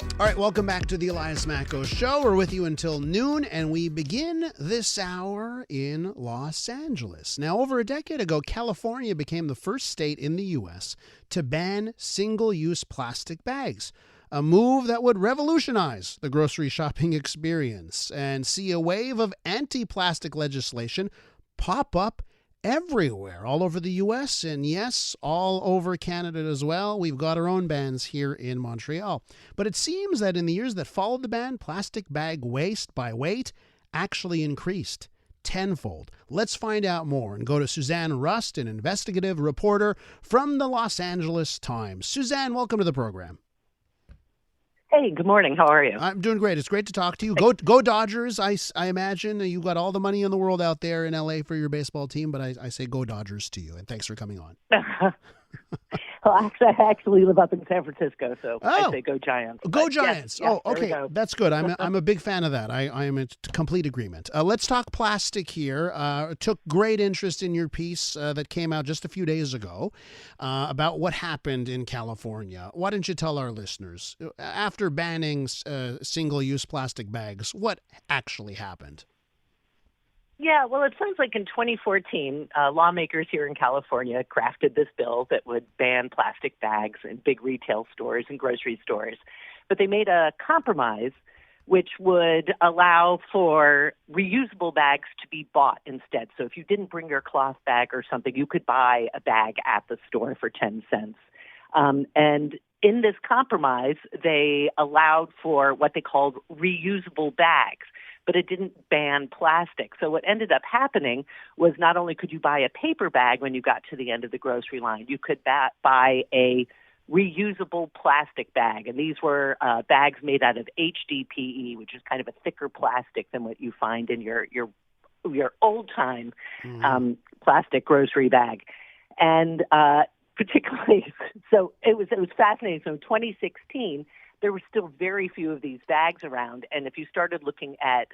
All right, welcome back to the Elias Macko Show. We're with you until noon, and we begin this hour in Los Angeles. Now, over a decade ago, California became the first state in the U.S. to ban single-use plastic bags, a move that would revolutionize the grocery shopping experience and see a wave of anti-plastic legislation pop up everywhere, all over the U.S. and, yes, all over Canada as well. We've got our own bans here in Montreal. But it seems that in the years that followed the ban, plastic bag waste by weight actually increased tenfold. Let's find out more and go to Susanne Rust, an investigative reporter from the Los Angeles Times. Suzanne, welcome to the program. Hey, good morning. How are you? I'm doing great. It's great to talk to you. Go Dodgers. I imagine you got all the money in the world out there in LA for your baseball team, but I say go Dodgers to you, and thanks for coming on. Well, I actually live up in San Francisco, so I say go Giants. Go Giants. Yes, Okay. That's good. I'm a big fan of that. I am in complete agreement. Let's talk plastic here. Took great interest in your piece that came out just a few days ago about what happened in California. Why don't you tell our listeners, after banning single-use plastic bags, what actually happened? Yeah, well, it sounds like in 2014, lawmakers here in California crafted this bill that would ban plastic bags in big retail stores and grocery stores. But they made a compromise which would allow for reusable bags to be bought instead. So if you didn't bring your cloth bag or something, you could buy a bag at the store for 10 cents. And in this compromise, they allowed for what they called reusable bags, but it didn't ban plastic. So what ended up happening was not only could you buy a paper bag when you got to the end of the grocery line, you could buy a reusable plastic bag. And these were bags made out of HDPE, which is kind of a thicker plastic than what you find in your old-time plastic grocery bag. And particularly, so it was fascinating. So in 2016, there were still very few of these bags around, and if you started looking at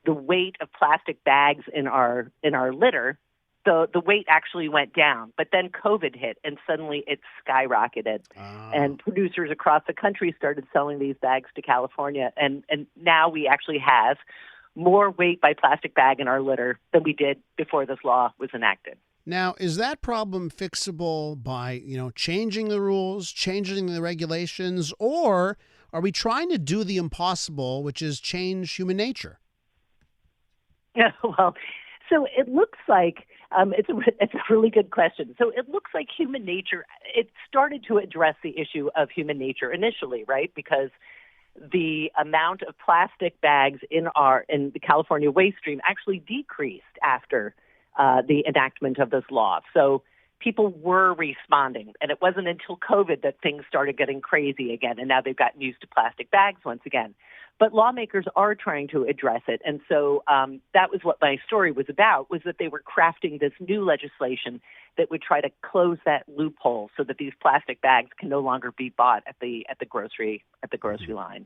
the weight of plastic bags in our litter, the weight actually went down. But then COVID hit, and suddenly it skyrocketed. And producers across the country started selling these bags to California, and now we actually have more weight by plastic bag in our litter than we did before this law was enacted. Now, is that problem fixable by, changing the rules, changing the regulations, or are we trying to do the impossible, which is change human nature? Yeah, well, so it looks like it's a really good question. So it looks like human nature, it started to address the issue of human nature initially, right? Because the amount of plastic bags in the California waste stream actually decreased after the enactment of this law. So people were responding, and it wasn't until COVID that things started getting crazy again, and now they've gotten used to plastic bags once again. But lawmakers are trying to address it, and so that was what my story was about, was that they were crafting this new legislation that would try to close that loophole so that these plastic bags can no longer be bought at the grocery line.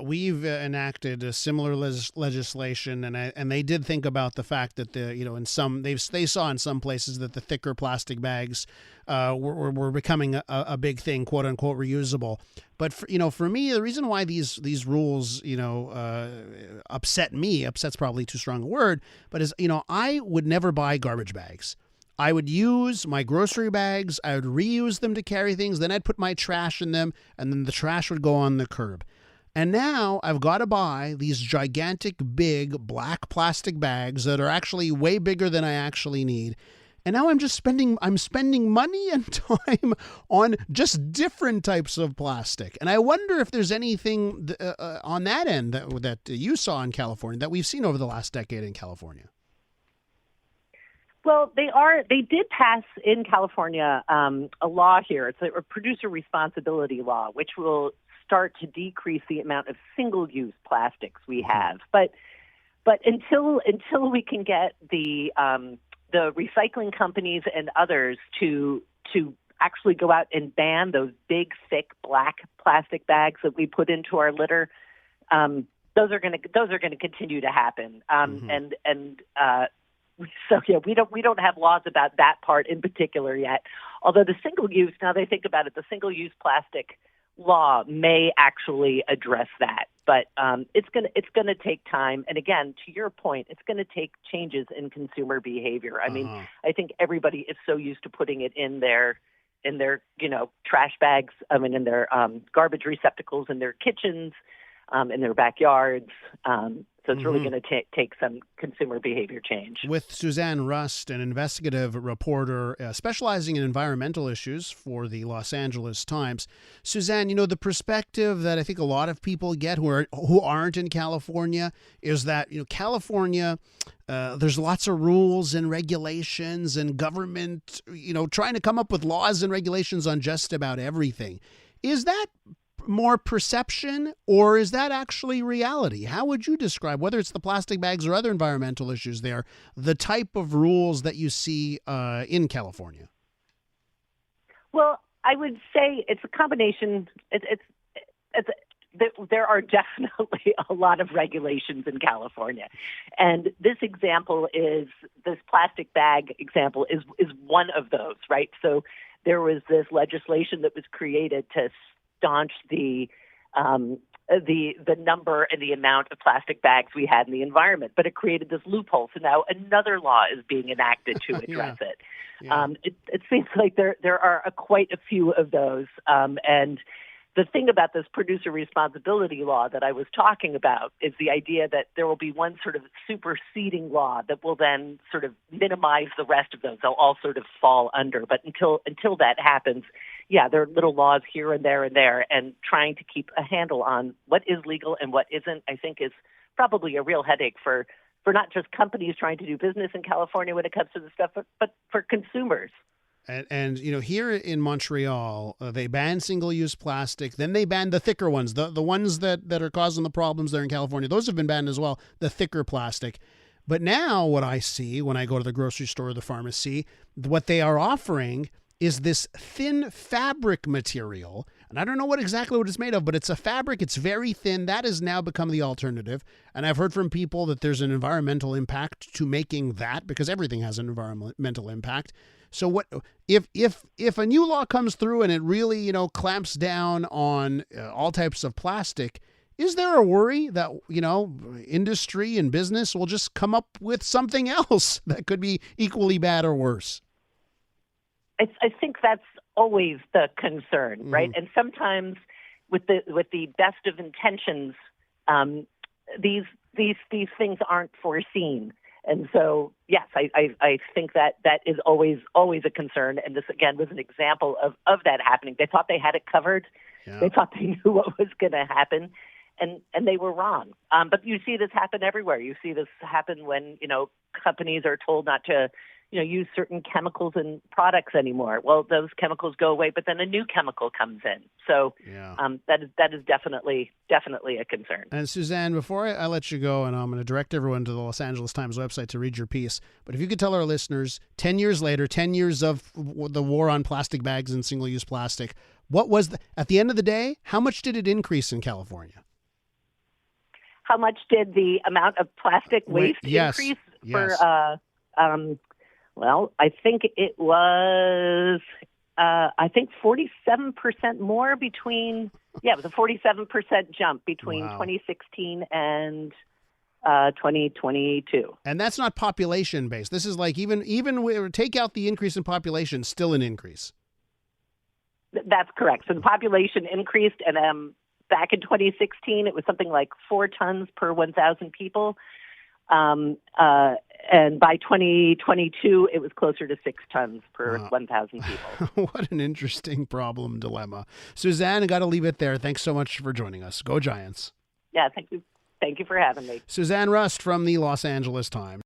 We've enacted a similar legislation, and they did think about the fact that they saw in some places that the thicker plastic bags were becoming a big thing, quote unquote reusable. But for me, the reason why these rules upset's probably too strong a word, but is I would never buy garbage bags. I would use my grocery bags, I would reuse them to carry things, then I'd put my trash in them, and then the trash would go on the curb. And now I've got to buy these gigantic, big, black plastic bags that are actually way bigger than I actually need. And now I'm spending money and time on just different types of plastic. And I wonder if there's anything on that end that you saw in California that we've seen over the last decade in California. Well, they did pass in California a law here. It's a producer responsibility law, which will start to decrease the amount of single-use plastics we have. But until we can get the recycling companies and others to actually go out and ban those big, thick, black plastic bags that we put into our litter, those are going to continue to happen. So yeah, we don't have laws about that part in particular yet. Although the single use, now they think about it, the single use plastic law may actually address that, but it's gonna take time. And again, to your point, it's going to take changes in consumer behavior. I mean, I think everybody is so used to putting it in their trash bags. I mean, in their garbage receptacles in their kitchens, in their backyards. So it's really going to take some consumer behavior change. With Susanne Rust, an investigative reporter specializing in environmental issues for the Los Angeles Times. Susanne, the perspective that I think a lot of people get who aren't in California is that, California, there's lots of rules and regulations and government, trying to come up with laws and regulations on just about everything. Is that more perception, or is that actually reality? How would you describe, whether it's the plastic bags or other environmental issues there, the type of rules that you see in California? Well, I would say it's a combination. There are definitely a lot of regulations in California. And this plastic bag example is one of those, right? So there was this legislation that was created to staunch the number and the amount of plastic bags we had in the environment, but it created this loophole. So now another law is being enacted to address it. Yeah. It seems like there are quite a few of those, and the thing about this producer responsibility law that I was talking about is the idea that there will be one sort of superseding law that will then sort of minimize the rest of those. They'll all sort of fall under. But until that happens, there are little laws here and there, and trying to keep a handle on what is legal and what isn't, I think, is probably a real headache for not just companies trying to do business in California when it comes to this stuff, but for consumers. And here in Montreal, they banned single-use plastic. Then they banned the thicker ones, the ones that are causing the problems there in California. Those have been banned as well, the thicker plastic. But now what I see when I go to the grocery store or the pharmacy, what they are offering is this thin fabric material. And I don't know exactly what it's made of, but it's a fabric. It's very thin. That has now become the alternative. And I've heard from people that there's an environmental impact to making that, because everything has an environmental impact. So what if a new law comes through and it really, clamps down on all types of plastic, is there a worry that, industry and business will just come up with something else that could be equally bad or worse? I think that's always the concern, right? And sometimes with the best of intentions, these things aren't foreseen. And so, yes, I think that is always a concern. And this, again, was an example of that happening. They thought they had it covered. Yeah. They thought they knew what was going to happen, and they were wrong. But you see this happen everywhere. You see this happen when, companies are told not to, use certain chemicals and products anymore. Well, those chemicals go away, but then a new chemical comes in. So that is definitely a concern. And Susanne, before I let you go, and I'm going to direct everyone to the Los Angeles Times website to read your piece, but if you could tell our listeners, 10 years later, 10 years of the war on plastic bags and single-use plastic, what was at the end of the day, how much did it increase in California? How much did the amount of plastic waste increase? Yes. Well, I think it was, 47% more between, it was a 47% jump between 2016 and 2022. And that's not population based. This is like even take out the increase in population, still an increase. That's correct. So the population increased, and back in 2016, it was something like 4 tons per 1,000 people. And by 2022, it was closer to 6 tons per 1,000 people. What an interesting problem dilemma. Susanne, I got to leave it there. Thanks so much for joining us. Go Giants. Yeah, thank you. Thank you for having me. Susanne Rust from the Los Angeles Times.